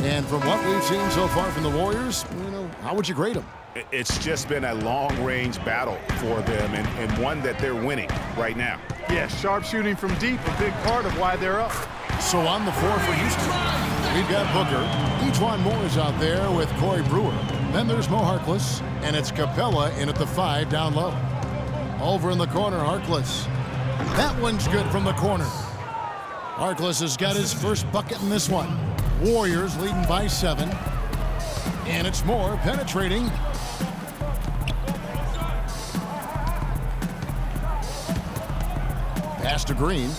And from what we've seen so far from the Warriors, how would you grade them? It's just been a long-range battle for them and one that they're winning right now. Yeah, sharp shooting from deep, a big part of why they're up. So on the floor for Houston, we've got Booker. Ejuan Moore is out there with Corey Brewer. Then there's Mo Harkless, and it's Capella in at the 5 down low. Over in the corner, Harkless. That one's good from the corner. Harkless has got his first bucket in this one. Warriors leading by 7. And it's Moore penetrating. Pass to Green.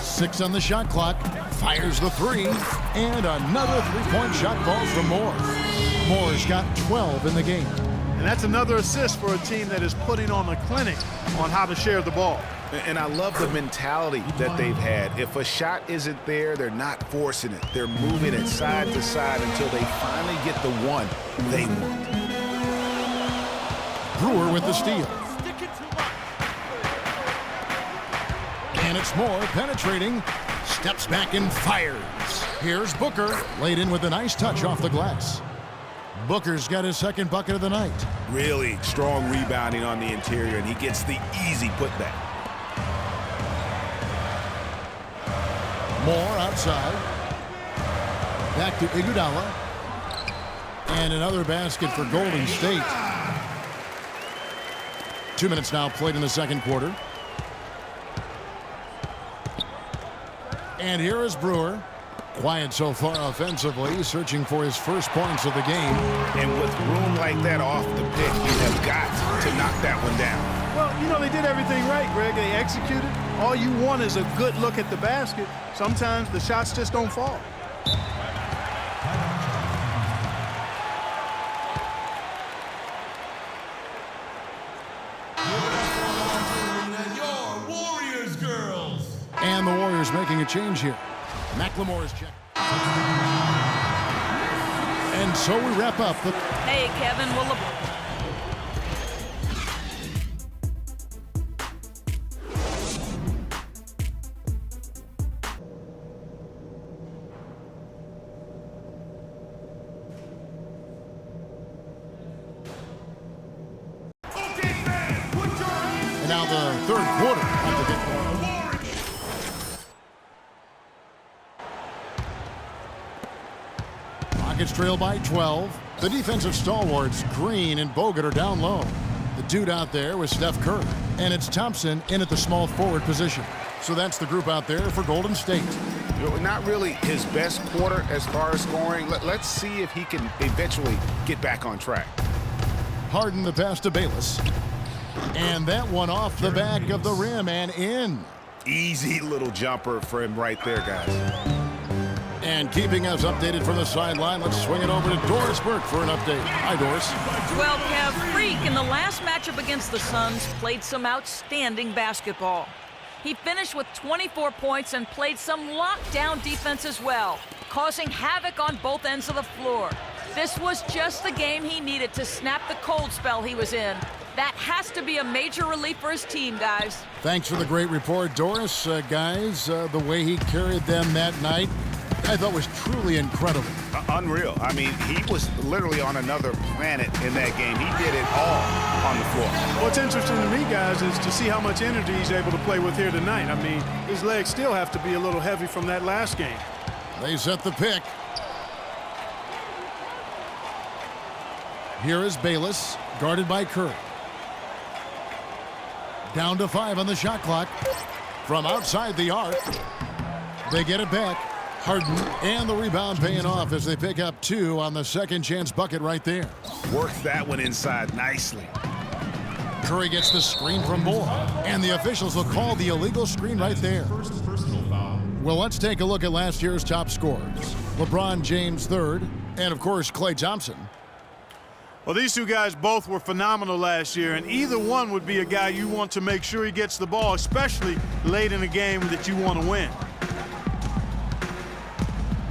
6 on the shot clock. Fires the 3. And another three-point shot falls from Moore. Moore's got 12 in the game. And that's another assist for a team that is putting on a clinic on how to share the ball. And I love the mentality that they've had. If a shot isn't there, they're not forcing it. They're moving it side to side until they finally get the one they want. Brewer with the steal. And it's Moore penetrating. Steps back and fires. Here's Booker. Laid in with a nice touch off the glass. Booker's got his second bucket of the night. Really strong rebounding on the interior, and he gets the easy putback. Moore outside. Back to Iguodala. And another basket for Golden State. 2 minutes now played in the second quarter. And here is Brewer. Quiet so far offensively, searching for his first points of the game. And with room like that off the pick, you have got to knock that one down. Well, they did everything right, Greg. They executed. All you want is a good look at the basket. Sometimes the shots just don't fall. Your Warriors girls. And the Warriors making a change here. McLemore is checked. And so we wrap up the... Hey, Kevin, will And now the third quarter of the game. Rockets trail by 12. The defensive stalwarts, Green and Bogut, are down low. The dude out there was Steph Curry. And it's Thompson in at the small forward position. So that's the group out there for Golden State. Not really his best quarter as far as scoring. Let's see if he can eventually get back on track. Harden the pass to Bayless. And that one off the back of the rim and in. Easy little jumper for him right there, guys. And keeping us updated from the sideline, let's swing it over to Doris Burke for an update. Hi, Doris. Well, Kev, Freak in the last matchup against the Suns played some outstanding basketball. He finished with 24 points and played some lockdown defense as well, causing havoc on both ends of the floor. This was just the game he needed to snap the cold spell he was in. That has to be a major relief for his team, guys. Thanks for the great report, Doris. Guys, the way he carried them that night, I thought was truly incredible. Unreal. I mean, he was literally on another planet in that game. He did it all on the floor. What's interesting to me, guys, is to see how much energy he's able to play with here tonight. I mean, his legs still have to be a little heavy from that last game. They set the pick. Here is Bayless, guarded by Curry. Down to 5 on the shot clock. From outside the arc, they get it back. Harden and the rebound paying off as they pick up 2 on the second chance bucket right there. Worked that one inside nicely. Curry gets the screen from Moore, and the officials will call the illegal screen right there. Well, let's take a look at last year's top scorers. LeBron James third, and of course Klay Thompson. Well, these two guys both were phenomenal last year, and either one would be a guy you want to make sure he gets the ball, especially late in a game that you want to win.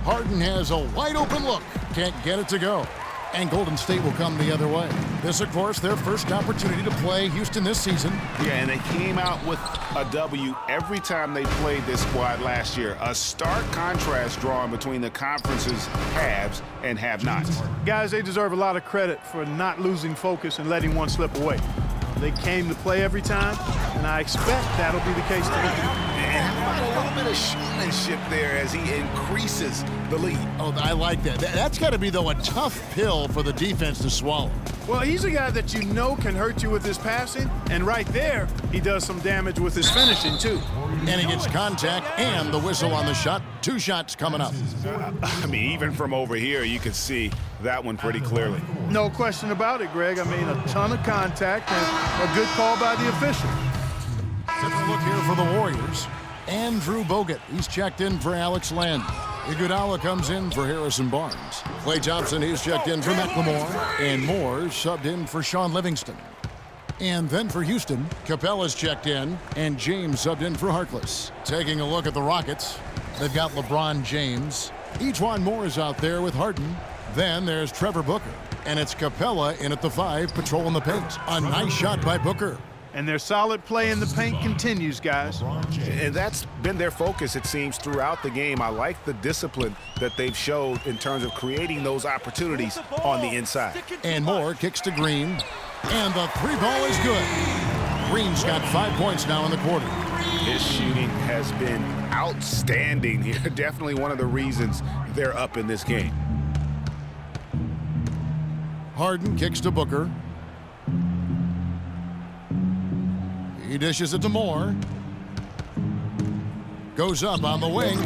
Harden has a wide open look. Can't get it to go. and Golden State will come the other way. This, of course, their first opportunity to play Houston this season. Yeah, and they came out with a W every time they played this squad last year. A stark contrast drawn between the conference's haves and have-nots. Guys, they deserve a lot of credit for not losing focus and letting one slip away. They came to play every time, and I expect that'll be the case tonight. And how about a little bit of showmanship there as he increases the lead? Oh, I like that. That's got to be, though, a tough pill for the defense to swallow. Well, he's a guy that you know can hurt you with his passing, and right there, he does some damage with his finishing, too. And he gets contact and the whistle on the shot. 2 shots coming up. I mean, even from over here, you could see that one pretty clearly. No question about it, Greg. I mean, a ton of contact and a good call by the official. Let's look here for the Warriors. Andrew Bogut. He's checked in for Alex Len. Iguodala comes in for Harrison Barnes. Klay Thompson, he's checked in for McLemore. And Moore subbed in for Sean Livingston. And then for Houston, Capella's checked in, and James subbed in for Harkless. Taking a look at the Rockets, they've got LeBron James. Ejuan Moore is out there with Harden. Then there's Trevor Booker. And it's Capella in at the 5, patrolling the paint. A nice shot by Booker. And their solid play in the paint continues, guys. And that's been their focus, it seems, throughout the game. I like the discipline that they've showed in terms of creating those opportunities on the inside. And Moore kicks to Green. And the 3 ball is good. Green's got 5 points now in the quarter. His shooting has been outstanding here. Definitely one of the reasons they're up in this game. Harden kicks to Booker. He dishes it to Moore. Goes up on the wing.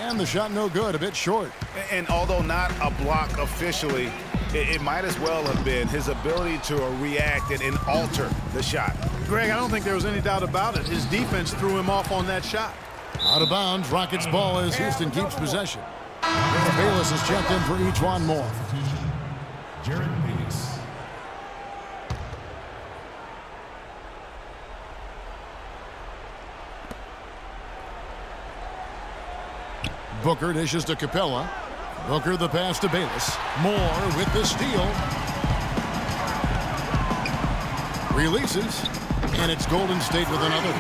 And the shot no good, a bit short. And although not a block officially, it might as well have been his ability to react and alter the shot. Greg, I don't think there was any doubt about it. His defense threw him off on that shot. Out of bounds, Rockets ball as Houston keeps possession. Bayless is checked in for Ejuan Moore. Jared Bates. Booker dishes to Capella. Booker the pass to Bayless. Moore with the steal. Releases. And it's Golden State with another.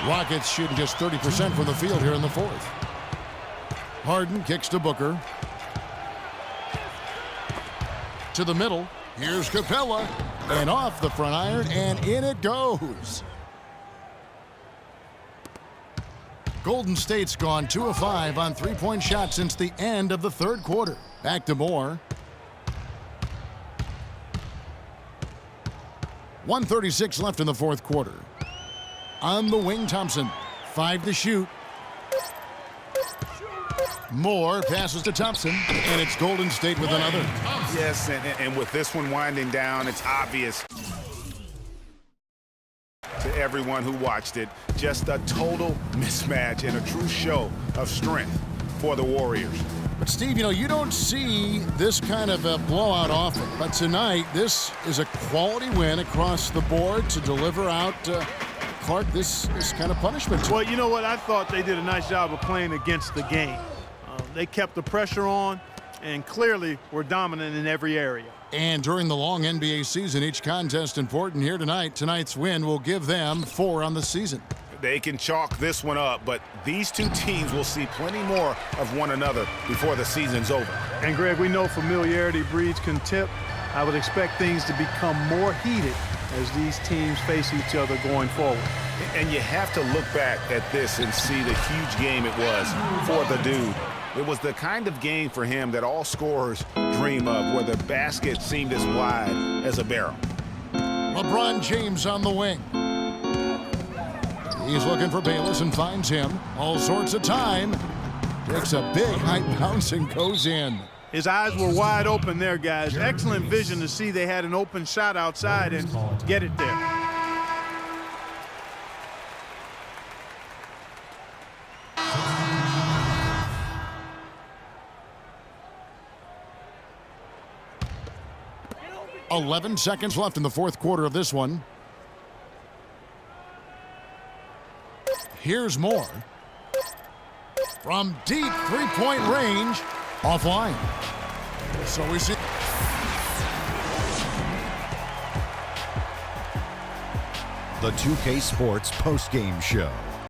Rockets shooting just 30% from the field here in the 4th. Harden kicks to Booker. To the middle. Here's Capella. And off the front iron, and in it goes. Golden State's gone 2 of 5 on 3-point shots since the end of the 3rd quarter. Back to Moore. 1:36 left in the 4th quarter. On the wing, Thompson. 5 to shoot. Moore passes to Thompson, and it's Golden State with another. Yes, and with this one winding down, it's obvious to everyone who watched it, just a total mismatch and a true show of strength for the Warriors. But Steve, you don't see this kind of a blowout often. But tonight, this is a quality win across the board to deliver out, Clark, this kind of punishment. Well, you know what? I thought they did a nice job of playing against the game. They kept the pressure on and clearly were dominant in every area. And during the long NBA season, each contest important here tonight. Tonight's win will give them 4 on the season. They can chalk this one up, but these two teams will see plenty more of one another before the season's over. And Greg, we know familiarity breeds contempt. I would expect things to become more heated as these teams face each other going forward. And you have to look back at this and see the huge game it was for the dude. It was the kind of game for him that all scorers dream of, where the basket seemed as wide as a barrel. LeBron James on the wing. He's looking for Bayless and finds him. All sorts of time. Takes a big height bounce and goes in. His eyes were wide open there, guys. Excellent vision to see they had an open shot outside and get it there. .11 seconds left in the 4th quarter of this one. Here's Moore. From deep 3-point range, offline. So we see. The 2K Sports postgame show.